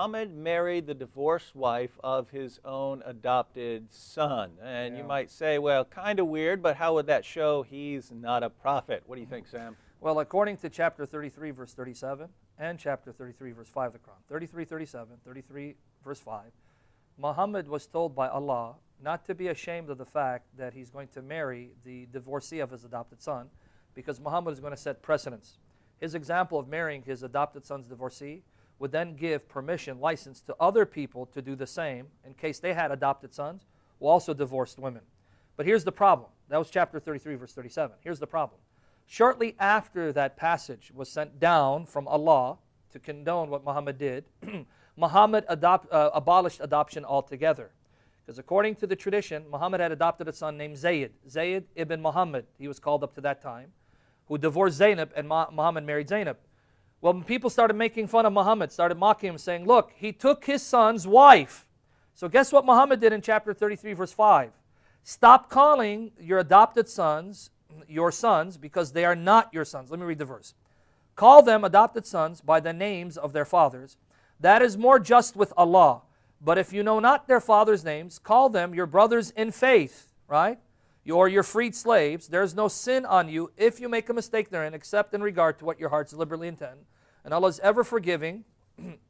Muhammad married the divorced wife of his own adopted son. And you might say, well, kind of weird, but how would that show he's not a prophet? What do you think, Sam? Well, according to chapter 33, verse 37, and chapter 33, verse 5 of the Quran, 33, 37, 33, verse 5, Muhammad was told by Allah not to be ashamed of the fact that he's going to marry the divorcee of his adopted son, because Muhammad is going to set precedence. His example of marrying his adopted son's divorcee would then give permission, license to other people to do the same in case they had adopted sons who also divorced women. But here's the problem. That was chapter 33, verse 37. Here's the problem. Shortly after that passage was sent down from Allah to condone what Muhammad did, Muhammad abolished adoption altogether. Because according to the tradition, Muhammad had adopted a son named Zayd. Zayd ibn Muhammad, he was called up to that time, who divorced Zaynab, and Muhammad married Zaynab. Well, when people started making fun of Muhammad, started mocking him, saying, look, he took his son's wife. So guess what Muhammad did in chapter 33, verse 5? Stop calling your adopted sons your sons, because they are not your sons. Let me read the verse. Call them adopted sons by the names of their fathers. That is more just with Allah. But if you know not their fathers' names, call them your brothers in faith, right? Or your freed slaves. There is no sin on you if you make a mistake therein, except in regard to what your hearts deliberately intend. And Allah is ever forgiving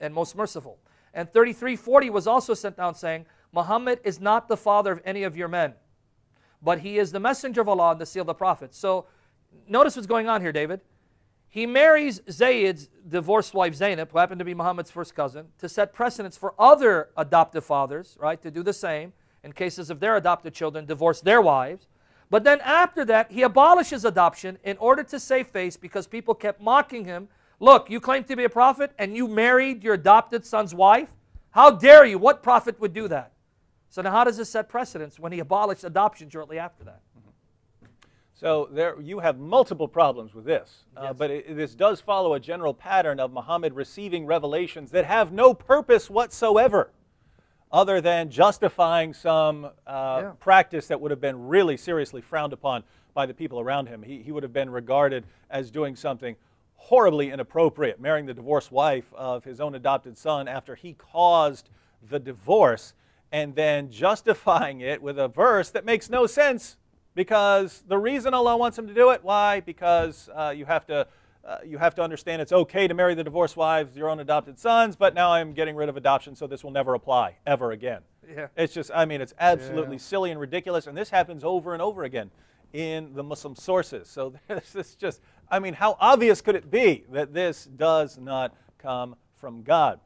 and most merciful. And 33:40 was also sent down saying, Muhammad is not the father of any of your men, but he is the messenger of Allah and the seal of the prophet. So notice what's going on here, David. He marries Zayd's divorced wife Zaynab, who happened to be Muhammad's first cousin, to set precedence for other adoptive fathers, right, to do the same in cases of their adopted children divorce their wives. But then after that, he abolishes adoption in order to save face, because people kept mocking him. Look, you claim to be a prophet and you married your adopted son's wife? How dare you? What prophet would do that? So now how does this set precedence when he abolished adoption shortly after that? So there, you have multiple problems with this, Yes. but this does follow a general pattern of Muhammad receiving revelations that have no purpose whatsoever other than justifying some practice that would have been really seriously frowned upon by the people around him. He would have been regarded as doing something horribly inappropriate, marrying the divorced wife of his own adopted son after he caused the divorce, and then justifying it with a verse that makes no sense, because the reason Allah wants him to do it, why? Because you have to understand it's okay to marry the divorced wives of your own adopted sons, but now I'm getting rid of adoption, so this will never apply ever again. Yeah. It's just, I mean, it's absolutely silly and ridiculous, and this happens over and over again in the Muslim sources. So this is just, I mean, how obvious could it be that this does not come from God?